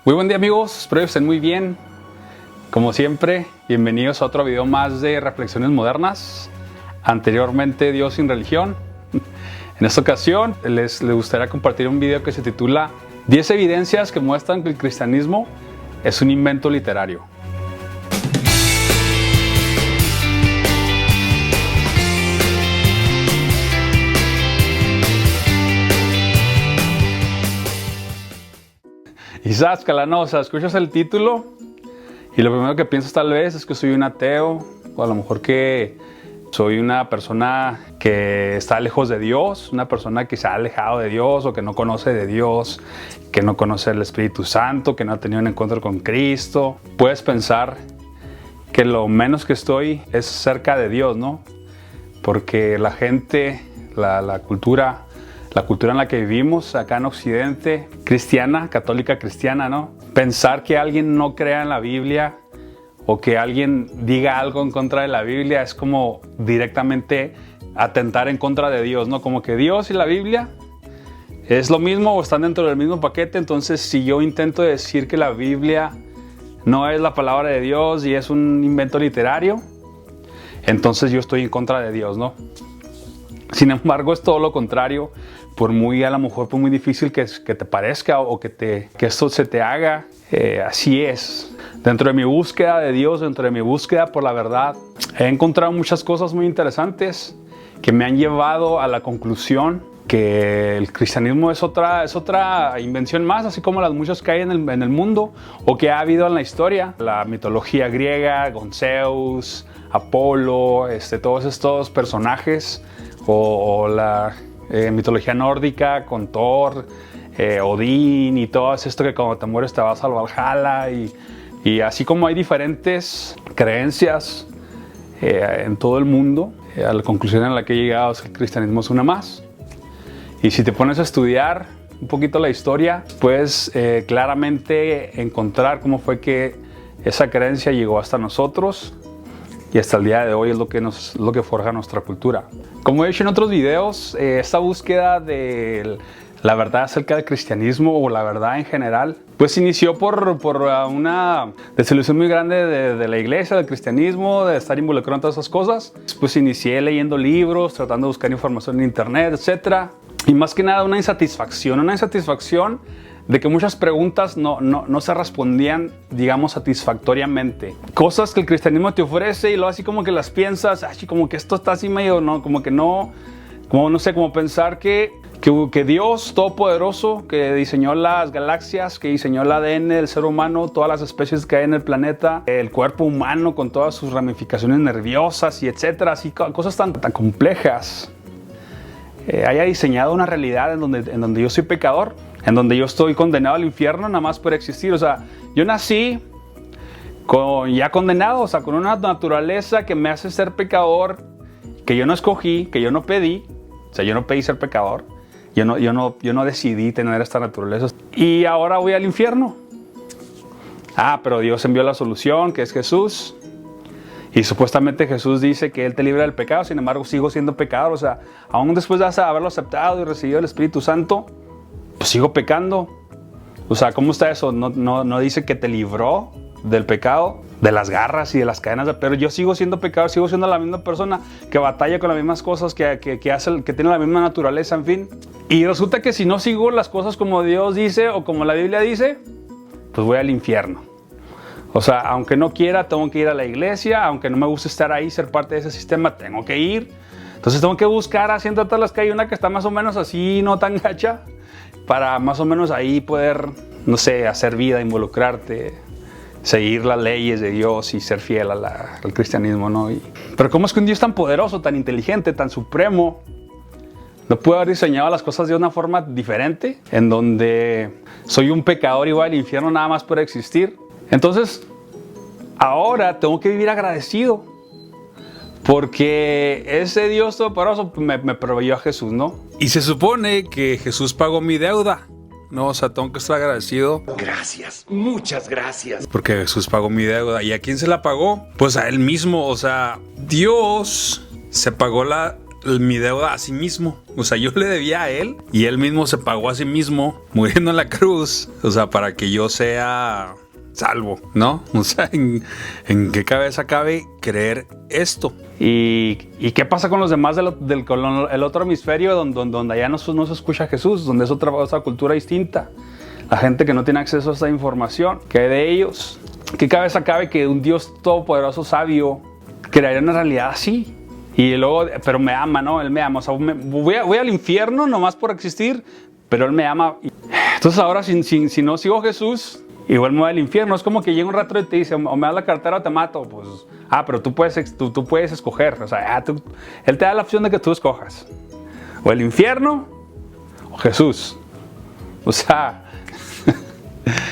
Muy buen día amigos, espero que estén muy bien. Como siempre, bienvenidos a otro video más de Reflexiones Modernas. Anteriormente Dios sin religión. En esta ocasión les gustaría compartir un video que se titula 10 evidencias que muestran que el cristianismo es un invento literario. Y Cascalanosa, escuchas el título y lo primero que piensas tal vez es que soy un ateo, o a lo mejor que soy una persona que está lejos de Dios, una persona que se ha alejado de Dios o que no conoce de Dios, que no conoce el Espíritu Santo, que no ha tenido un encuentro con Cristo. Puedes pensar que lo menos que estoy es cerca de Dios, ¿no? Porque la gente, la cultura en la que vivimos acá en Occidente, cristiana, católica cristiana, ¿no? Pensar que alguien no crea en la Biblia o que alguien diga algo en contra de la Biblia es como directamente atentar en contra de Dios, ¿no? Como que Dios y la Biblia es lo mismo o están dentro del mismo paquete. Entonces, si yo intento decir que la Biblia no es la palabra de Dios y es un invento literario, entonces yo estoy en contra de Dios, ¿no? Sin embargo, es todo lo contrario. Por muy, a lo mejor, por muy difícil que te parezca o que esto se te haga, así es. Dentro de mi búsqueda de Dios, dentro de mi búsqueda por la verdad, he encontrado muchas cosas muy interesantes que me han llevado a la conclusión que el cristianismo es otra invención más, así como las muchas que hay en el mundo o que ha habido en la historia. La mitología griega, con Zeus, Apolo, todos estos personajes, o la mitología nórdica con Thor, Odín y todo esto que cuando te mueres te vas al Valhalla y así como hay diferentes creencias en todo el mundo, a la conclusión en la que he llegado es que el cristianismo es una más. Y si te pones a estudiar un poquito la historia, puedes claramente encontrar cómo fue que esa creencia llegó hasta nosotros y hasta el día de hoy es lo que forja nuestra cultura. Como he dicho en otros videos, esta búsqueda de la verdad acerca del cristianismo o la verdad en general, pues inició por una desilusión muy grande de la iglesia, del cristianismo, de estar involucrado en todas esas cosas. Pues inicié leyendo libros, tratando de buscar información en internet, etc. Y más que nada una insatisfacción de que muchas preguntas no se respondían, digamos, satisfactoriamente. Cosas que el cristianismo te ofrece y luego así como que las piensas, así como que esto está así medio, ¿no? Como que no, como no sé, como pensar que Dios Todopoderoso, que diseñó las galaxias, que diseñó el ADN del ser humano, todas las especies que hay en el planeta, el cuerpo humano con todas sus ramificaciones nerviosas y etcétera, así cosas tan complejas, haya diseñado una realidad en donde yo soy pecador, en donde yo estoy condenado al infierno nada más por existir. O sea, yo nací ya condenado, o sea, con una naturaleza que me hace ser pecador, que yo no escogí, que yo no pedí. O sea, yo no pedí ser pecador, yo no decidí tener esta naturaleza. Y ahora voy al infierno. Pero Dios envió la solución, que es Jesús. Y supuestamente Jesús dice que Él te libra del pecado, sin embargo sigo siendo pecador. O sea, aún después de haberlo aceptado y recibido el Espíritu Santo, pues sigo pecando. O sea, ¿cómo está eso? No dice que te libró del pecado, de las garras y de las cadenas, pero yo sigo siendo pecador, sigo siendo la misma persona que batalla con las mismas cosas, que tiene la misma naturaleza, en fin. Y resulta que si no sigo las cosas como Dios dice o como la Biblia dice, pues voy al infierno. O sea, aunque no quiera, tengo que ir a la iglesia, aunque no me guste estar ahí, ser parte de ese sistema, tengo que ir. Entonces tengo que buscar así en todas las que hay una que está más o menos así, no tan gacha, para más o menos ahí poder, no sé, hacer vida, involucrarte, seguir las leyes de Dios y ser fiel al cristianismo, ¿no? Pero ¿cómo es que un Dios tan poderoso, tan inteligente, tan supremo, no puede haber diseñado las cosas de una forma diferente, en donde soy un pecador y voy al infierno nada más por existir? Entonces, ahora tengo que vivir agradecido, porque ese Dios todopoderoso me proveyó a Jesús, ¿no? Y se supone que Jesús pagó mi deuda, ¿no? O sea, tengo que estar agradecido. Gracias, muchas gracias. Porque Jesús pagó mi deuda. ¿Y a quién se la pagó? Pues a Él mismo. O sea, Dios se pagó la mi deuda a sí mismo. O sea, yo le debía a él y él mismo se pagó a sí mismo muriendo en la cruz. O sea, para que yo sea salvo, ¿no? O sea, ¿en qué cabeza cabe creer esto? ¿Y qué pasa con los demás con el otro hemisferio donde allá no se escucha a Jesús, donde es otra cultura distinta? La gente que no tiene acceso a esta información, ¿qué hay de ellos? ¿Qué cabeza cabe que un Dios todopoderoso, sabio, crearía una realidad así? Y luego, pero me ama, ¿no? Él me ama. O sea, voy al infierno nomás por existir, pero Él me ama. Entonces ahora, si no sigo a Jesús, igual me voy al infierno. Es como que llega un rato y te dice, o me das la cartera o te mato. Pues, pero tú puedes escoger. O sea, Él te da la opción de que tú escojas. O el infierno, o Jesús. O sea,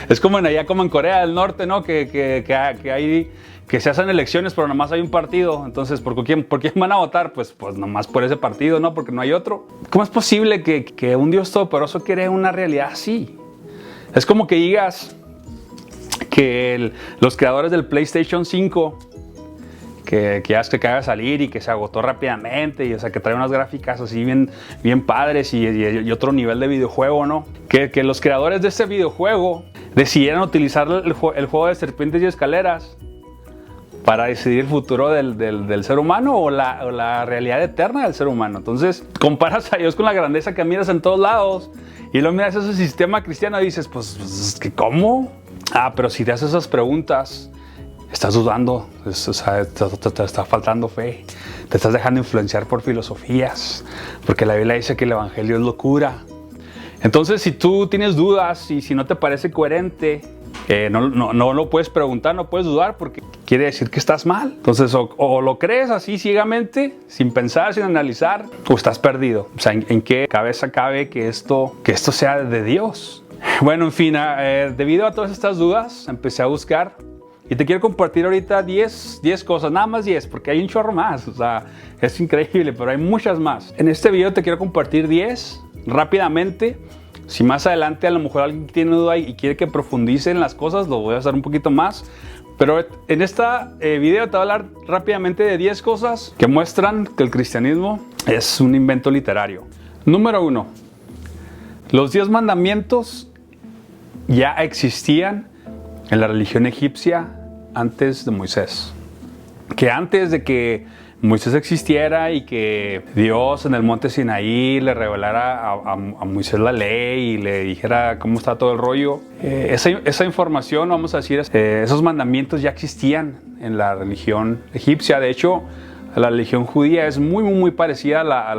es como allá como en Corea del Norte, ¿no? Que se hacen elecciones, pero nomás hay un partido. Entonces, ¿por quién van a votar? Pues nomás por ese partido, ¿no? Porque no hay otro. ¿Cómo es posible que un Dios todopoderoso cree una realidad así? Es como que digas que los creadores del PlayStation 5, que acaba de salir y que se agotó rápidamente, y o sea, que trae unas gráficas así bien padres y otro nivel de videojuego, ¿no? Que los creadores de ese videojuego decidieran utilizar el juego de serpientes y escaleras para decidir el futuro del ser humano o la realidad eterna del ser humano. Entonces, comparas a Dios con la grandeza que miras en todos lados y luego miras ese sistema cristiano y dices, pues ¿cómo? Pero si te haces esas preguntas, estás dudando, o sea, te está faltando fe, te estás dejando influenciar por filosofías, porque la Biblia dice que el evangelio es locura. Entonces, si tú tienes dudas y si no te parece coherente, no lo puedes preguntar, no puedes dudar, porque quiere decir que estás mal. Entonces, o lo crees así ciegamente, sin pensar, sin analizar, o estás perdido. O sea, ¿en qué cabeza cabe que esto sea de Dios? Bueno, en fin, debido a todas estas dudas, empecé a buscar y te quiero compartir ahorita 10 cosas, nada más 10, porque hay un chorro más. O sea, es increíble, pero hay muchas más. En este video te quiero compartir 10 rápidamente. Si más adelante a lo mejor alguien tiene duda y quiere que profundice en las cosas, lo voy a hacer un poquito más. Pero en este video te voy a hablar rápidamente de 10 cosas que muestran que el cristianismo es un invento literario. Número 1. Los 10 mandamientos ya existían en la religión egipcia antes de Moisés. Que antes de que Moisés existiera y que Dios en el monte Sinaí le revelara a Moisés la ley y le dijera cómo está todo el rollo, esa información, vamos a decir, esos mandamientos ya existían en la religión egipcia. De hecho, la religión judía es muy parecida a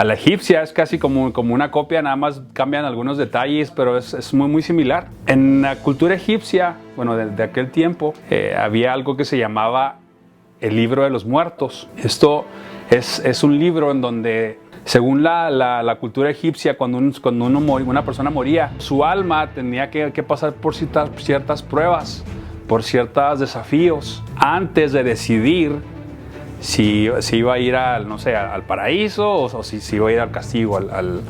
la egipcia, es casi como una copia, nada más cambian algunos detalles, pero es muy similar. En la cultura egipcia, bueno, de aquel tiempo, había algo que se llamaba el libro de los muertos. Esto es un libro en donde, según la cultura egipcia, cuando una persona moría, su alma tenía que pasar por ciertas pruebas, por ciertos desafíos, antes de decidir si iba a ir al paraíso o si iba a ir al castigo, al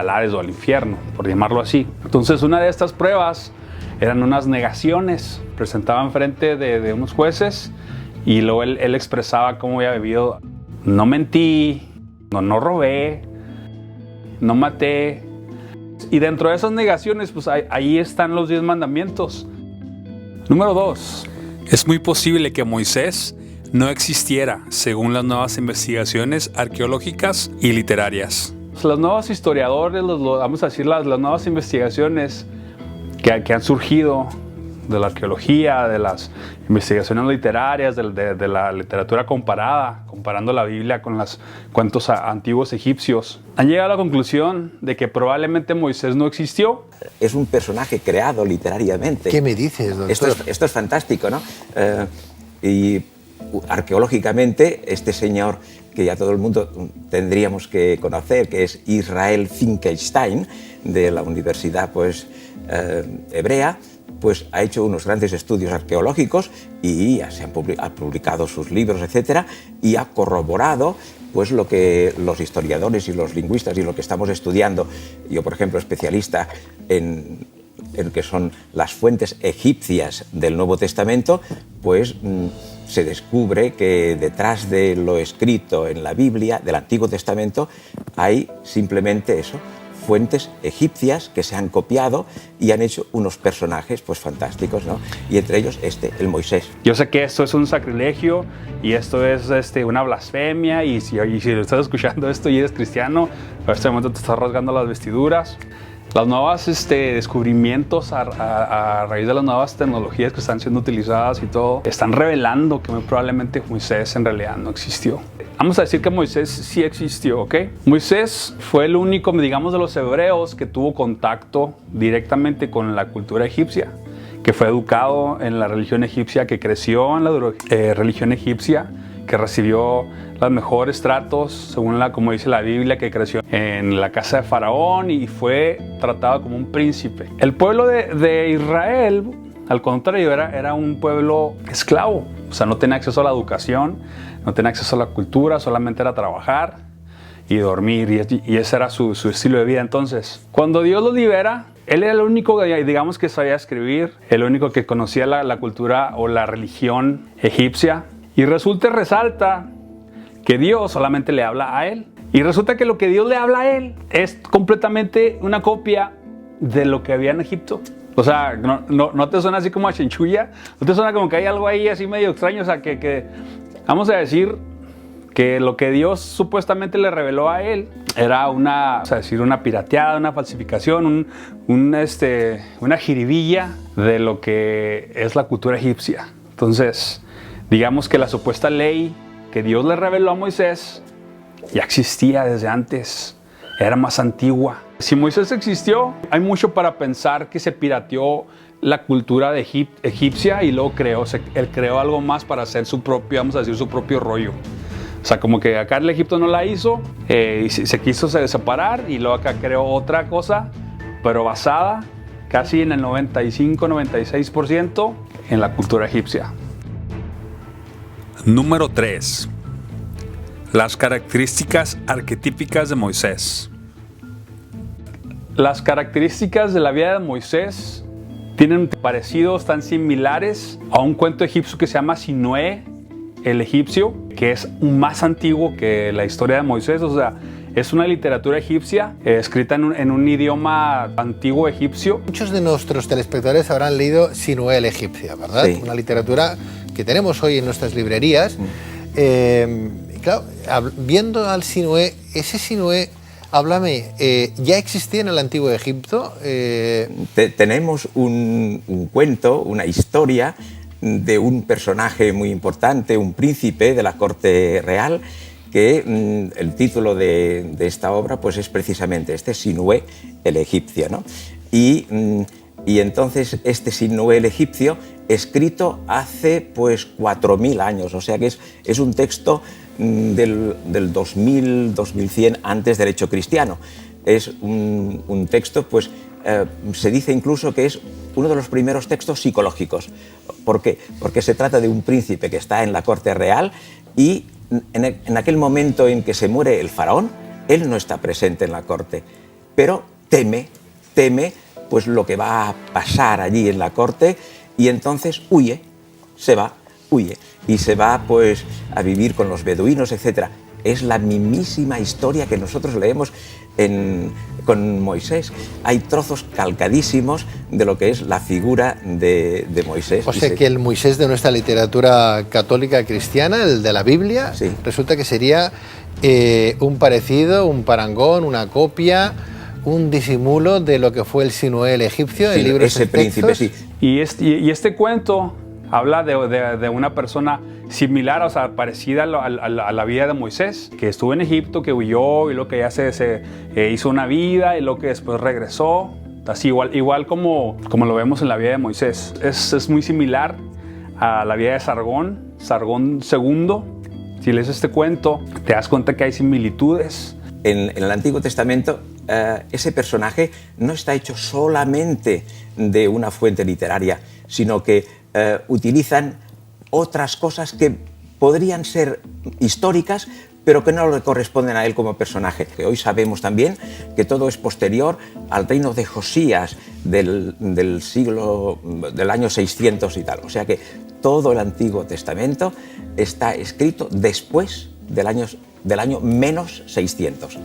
Hades o al infierno, por llamarlo así. Entonces, una de estas pruebas eran unas negaciones. Presentaban frente de unos jueces y luego él expresaba cómo había vivido. No mentí, no robé, no maté. Y dentro de esas negaciones, pues ahí están los 10 mandamientos. Número 2. Es muy posible que Moisés no existiera, según las nuevas investigaciones arqueológicas y literarias. Los nuevos historiadores, vamos a decir, las nuevas investigaciones que han surgido de la arqueología, de las investigaciones literarias, de la literatura comparando la Biblia con los cuentos antiguos egipcios, han llegado a la conclusión de que probablemente Moisés no existió. Es un personaje creado literariamente. ¿Qué me dices, doctor? Esto es fantástico, ¿no? Y arqueológicamente, este señor que ya todo el mundo tendríamos que conocer, que es Israel Finkelstein, de la Universidad hebrea, pues ha hecho unos grandes estudios arqueológicos y ha publicado sus libros, etcétera, y ha corroborado pues lo que los historiadores y los lingüistas y lo que estamos estudiando, yo por ejemplo especialista en que son las fuentes egipcias del Nuevo Testamento, pues se descubre que detrás de lo escrito en la Biblia, del Antiguo Testamento, hay simplemente eso, fuentes egipcias que se han copiado y han hecho unos personajes pues fantásticos, ¿no? Y entre ellos el Moisés. Yo sé que esto es un sacrilegio y esto es una blasfemia, y si lo estás escuchando esto y eres cristiano, en este momento te estás rasgando las vestiduras. Los nuevos descubrimientos a raíz de las nuevas tecnologías que están siendo utilizadas y todo, están revelando que muy probablemente Moisés en realidad no existió. Vamos a decir que Moisés sí existió, ¿ok? Moisés fue el único, digamos, de los hebreos que tuvo contacto directamente con la cultura egipcia, que fue educado en la religión egipcia, que creció en la religión egipcia, que recibió los mejores tratos, según como dice la Biblia, que creció en la casa de Faraón y fue tratado como un príncipe. El pueblo de Israel, al contrario, era un pueblo esclavo, o sea, no tenía acceso a la educación, no tenía acceso a la cultura, solamente era trabajar y dormir, y ese era su estilo de vida. Entonces, cuando Dios lo libera, él era el único, digamos, que sabía escribir, el único que conocía la cultura o la religión egipcia, y resalta que Dios solamente le habla a él. Y resulta que lo que Dios le habla a él es completamente una copia de lo que había en Egipto. O sea, no te suena así como a chinchulla, no te suena como que hay algo ahí así medio extraño. O sea, que vamos a decir que lo que Dios supuestamente le reveló a él era una pirateada, una falsificación, una jiribilla de lo que es la cultura egipcia. Entonces, digamos que la supuesta ley que Dios le reveló a Moisés ya existía desde antes, era más antigua. Si Moisés existió, hay mucho para pensar que se pirateó la cultura de egipcia y luego él creó algo más para hacer su propio rollo. O sea, como que acá en Egipto no la hizo, y se quiso separar, y luego acá creó otra cosa, pero basada casi en el 95-96% en la cultura egipcia. Número 3. Las características arquetípicas de Moisés. Las características de la vida de Moisés tienen parecidos tan similares a un cuento egipcio que se llama Sinué, el egipcio, que es más antiguo que la historia de Moisés. O sea, es una literatura egipcia escrita en un idioma antiguo egipcio. Muchos de nuestros telespectadores habrán leído Sinué el egipcio, ¿verdad? Sí. Una literatura que tenemos hoy en nuestras librerías. Claro, viendo al Sinué, ese Sinué, háblame, ¿ya existía en el antiguo Egipto? Tenemos un cuento, una historia de un personaje muy importante, un príncipe de la corte real, que el título de esta obra pues es precisamente Sinué el egipcio, ¿no? Y entonces Sinué el egipcio, escrito hace pues 4000 años, o sea que es un texto del 2000-2100 antes del hecho cristiano. Es un texto, pues se dice incluso que es uno de los primeros textos psicológicos. ¿Por qué? Porque se trata de un príncipe que está en la corte real y en aquel momento en que se muere el faraón, él no está presente en la corte, pero teme pues lo que va a pasar allí en la corte, y entonces huye y se va pues a vivir con los beduinos, etc. Es la mismísima historia que nosotros leemos con Moisés. Hay trozos calcadísimos de lo que es la figura de Moisés. O sea que el Moisés de nuestra literatura católica cristiana, el de la Biblia, sí, resulta que sería un parecido, un parangón, una copia, un disimulo de lo que fue el Sinué el egipcio, el libro ese príncipe, sí. Y este cuento habla de una persona similar, o sea, parecida a la vida de Moisés, que estuvo en Egipto, que huyó y luego que ya se hizo una vida y luego que después regresó. Así igual como lo vemos en la vida de Moisés. Es muy similar a la vida de Sargón II. Si lees este cuento, te das cuenta que hay similitudes. En el Antiguo Testamento, ese personaje no está hecho solamente de una fuente literaria, sino que utilizan otras cosas que podrían ser históricas, pero que no le corresponden a él como personaje. Que hoy sabemos también que todo es posterior al reino de Josías del año 600 y tal. O sea que todo el Antiguo Testamento está escrito después del año menos 600.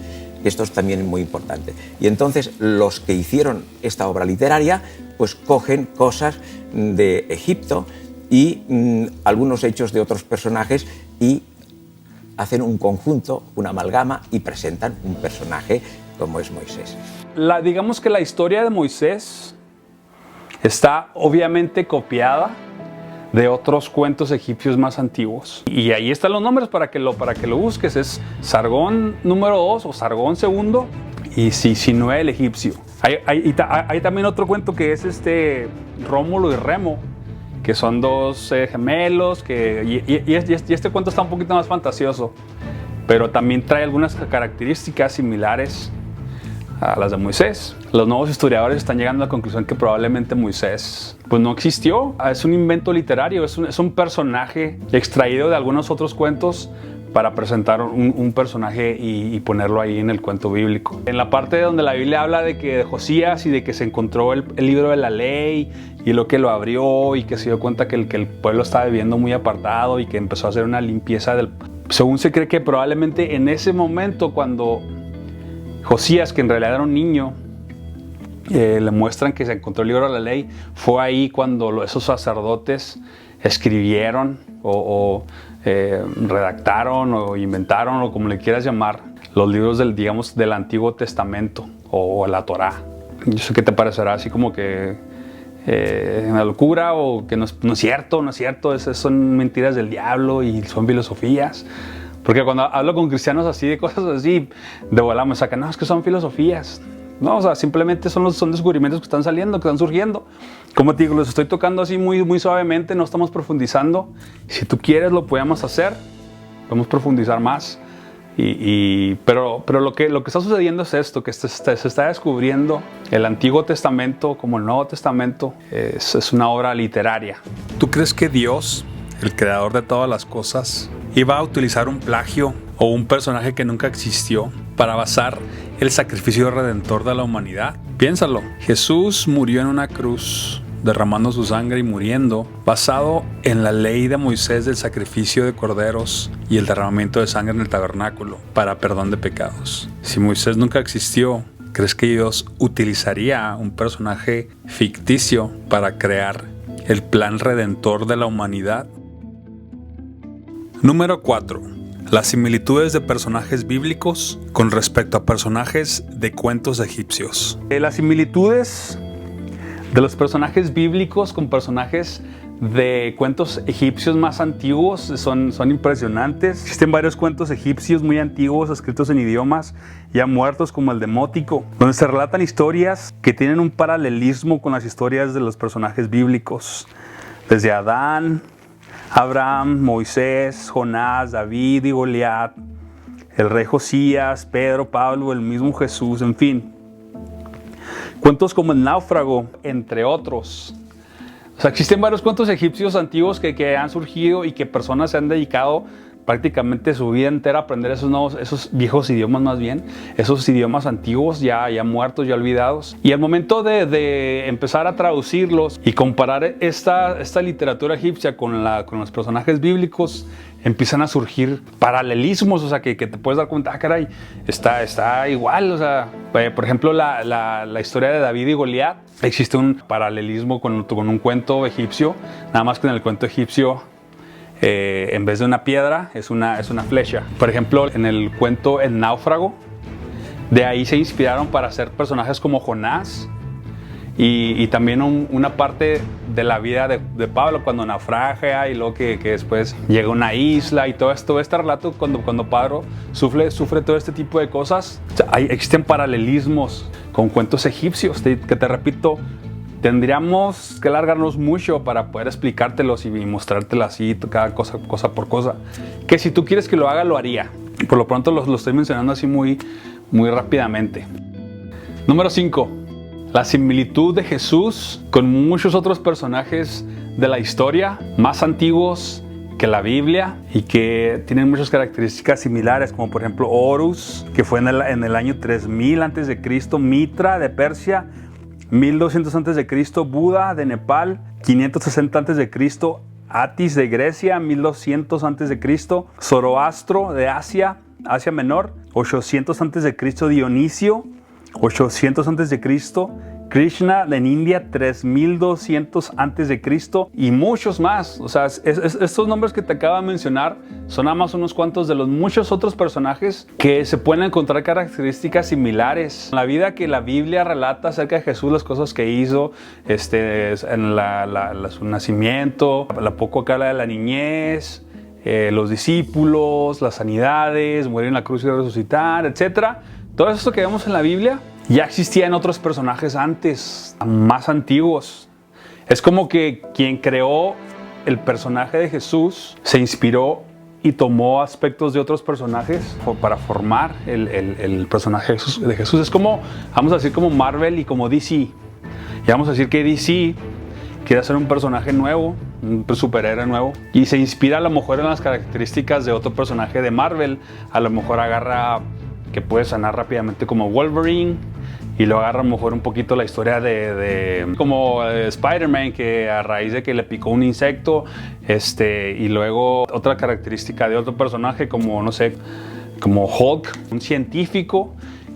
Esto es también muy importante. Y entonces los que hicieron esta obra literaria pues cogen cosas de Egipto y algunos hechos de otros personajes y hacen un conjunto, una amalgama y presentan un personaje como es Moisés. Digamos que la historia de Moisés está obviamente copiada de otros cuentos egipcios más antiguos. Y ahí están los nombres para que lo busques. Es Sargón número 2 o Sargón segundo y Sinué el egipcio. Hay también otro cuento que es Rómulo y Remo, que son dos gemelos, y este cuento está un poquito más fantasioso, pero también trae algunas características similares a las de Moisés. Los nuevos historiadores están llegando a la conclusión que probablemente Moisés pues no existió, es un invento literario, es un personaje extraído de algunos otros cuentos para presentar un personaje y ponerlo ahí en el cuento bíblico. En la parte donde la Biblia habla de Josías y de que se encontró el libro de la ley y lo que lo abrió y que se dio cuenta que el pueblo estaba viviendo muy apartado y que empezó a hacer una limpieza según se cree que probablemente en ese momento cuando Josías, que en realidad era un niño, le muestran que se encontró el libro de la ley, fue ahí cuando esos sacerdotes escribieron redactaron o inventaron o como le quieras llamar los libros del Antiguo Testamento o la Torá. Yo sé que te parecerá así como que una locura o que no es cierto, esas son mentiras del diablo y son filosofías. Porque cuando hablo con cristianos así de cosas así, de volada me sacan, no, es que son filosofías. No, o sea, simplemente son descubrimientos que están saliendo, que están surgiendo. Como te digo, los estoy tocando así muy, muy suavemente, no estamos profundizando. Si tú quieres, lo podemos hacer, podemos profundizar más. Pero lo que está sucediendo es esto, que se está descubriendo el Antiguo Testamento como el Nuevo Testamento. Es una obra literaria. ¿Tú crees que Dios, el creador de todas las cosas, iba a utilizar un plagio o un personaje que nunca existió para basar el sacrificio redentor de la humanidad? Piénsalo. Jesús murió en una cruz, derramando su sangre y muriendo, basado en la ley de Moisés del sacrificio de corderos y el derramamiento de sangre en el tabernáculo para perdón de pecados. Si Moisés nunca existió, ¿crees que Dios utilizaría un personaje ficticio para crear el plan redentor de la humanidad? Número 4. Las similitudes de personajes bíblicos con respecto a personajes de cuentos egipcios. Las similitudes de los personajes bíblicos con personajes de cuentos egipcios más antiguos son impresionantes. Existen varios cuentos egipcios muy antiguos escritos en idiomas ya muertos como el demótico, donde se relatan historias que tienen un paralelismo con las historias de los personajes bíblicos. Desde Adán, Abraham, Moisés, Jonás, David y Goliat, el rey Josías, Pedro, Pablo, el mismo Jesús, en fin. Cuentos como El náufrago, entre otros. O sea, existen varios cuentos egipcios antiguos que han surgido y que personas se han dedicado prácticamente su vida entera a aprender esos viejos idiomas más bien, esos idiomas antiguos ya muertos, ya olvidados. Y al momento de empezar a traducirlos y comparar esta literatura egipcia con los personajes bíblicos, empiezan a surgir paralelismos, o sea, que te puedes dar cuenta, caray, está igual, o sea, por ejemplo, la historia de David y Goliat, existe un paralelismo con un cuento egipcio, nada más que en el cuento egipcio, en vez de una piedra, es una flecha. Por ejemplo, en el cuento El náufrago, de ahí se inspiraron para hacer personajes como Jonás y también una parte de la vida de Pablo cuando naufraga y luego que después llega a una isla y todo este relato cuando Pablo sufre todo este tipo de cosas. O sea, existen paralelismos con cuentos egipcios que te repito, tendríamos que largarnos mucho para poder explicártelos y mostrártelos así, cada cosa por cosa. Que si tú quieres que lo haga, lo haría. Por lo pronto lo estoy mencionando así muy, muy rápidamente. Número 5. La similitud de Jesús con muchos otros personajes de la historia, más antiguos que la Biblia y que tienen muchas características similares, como por ejemplo Horus, que fue en el año 3000 a.C., Mitra de Persia, 1200 a.C., Buda de Nepal, 560 a.C., Atis de Grecia, 1200 a.C., Zoroastro de Asia Menor, 800 a.C., Dionisio, 800 a.C., Krishna en India, 3200 a.C. y muchos más. O sea, estos nombres que te acabo de mencionar son nada más unos cuantos de los muchos otros personajes que se pueden encontrar características similares. La vida que la Biblia relata acerca de Jesús, las cosas que hizo, en su nacimiento, la poco que habla de la niñez, los discípulos, las sanidades, morir en la cruz y resucitar, etc. Todo esto que vemos en la Biblia ya existía en otros personajes antes, más antiguos. Es como que quien creó el personaje de Jesús se inspiró y tomó aspectos de otros personajes para formar el personaje de Jesús. Es como, vamos a decir, como Marvel y como DC. Y vamos a decir que DC quiere hacer un personaje nuevo, un superhéroe nuevo, y se inspira a lo mejor en las características de otro personaje de Marvel. A lo mejor agarra que puede sanar rápidamente como Wolverine, y luego agarra a lo mejor un poquito la historia como Spider-Man, que a raíz de que le picó un insecto, y luego otra característica de otro personaje como, no sé, como Hulk, un científico,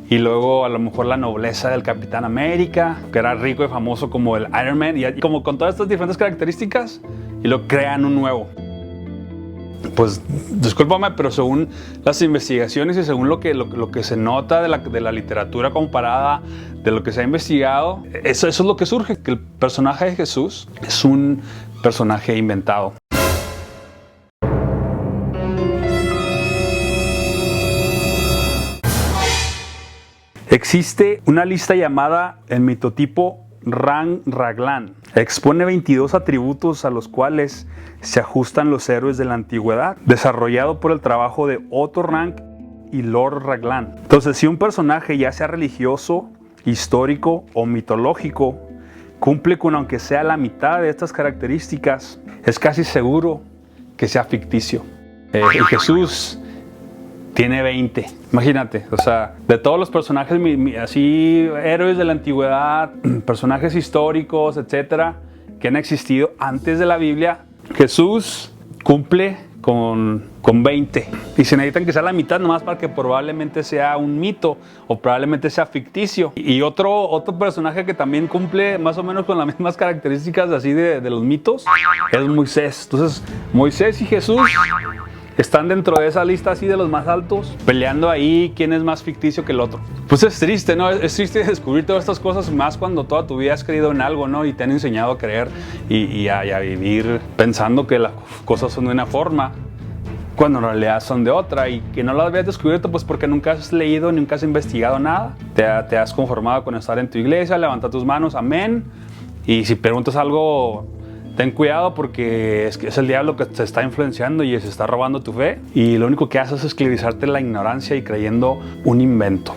y luego a lo mejor la nobleza del Capitán América, que era rico y famoso como el Iron Man, y como con todas estas diferentes características, y lo crean un nuevo. Pues discúlpame, pero según las investigaciones y según lo que se nota de la literatura comparada, de lo que se ha investigado, eso es lo que surge, que el personaje de Jesús es un personaje inventado. Existe una lista llamada el mitotipo Raglan. Expone 22 atributos a los cuales se ajustan los héroes de la antigüedad, desarrollado por el trabajo de Otto Rank y Lord Raglan. Entonces, si un personaje, ya sea religioso, histórico o mitológico, cumple con aunque sea la mitad de estas características, es casi seguro que sea ficticio. Jesús tiene 20. Imagínate, o sea, de todos los personajes así, héroes de la antigüedad, personajes históricos, etcétera, que han existido antes de la Biblia, Jesús cumple con 20. Y se necesitan que sea la mitad nomás para que probablemente sea un mito o probablemente sea ficticio. Y otro personaje que también cumple más o menos con las mismas características así de los mitos es Moisés. Entonces, Moisés y Jesús están dentro de esa lista así de los más altos, peleando ahí quién es más ficticio que el otro. Pues es triste, ¿no? Es triste descubrir todas estas cosas, más cuando toda tu vida has creído en algo, ¿no? Y te han enseñado a creer y a vivir pensando que las cosas son de una forma, cuando en realidad son de otra, y que no lo habías descubierto pues porque nunca has leído, nunca has investigado nada. Te has conformado con estar en tu iglesia, levanta tus manos, amén. Y si preguntas algo, ten cuidado porque es el diablo que te está influenciando y se está robando tu fe, y lo único que hace es esclavizarte en la ignorancia y creyendo un invento.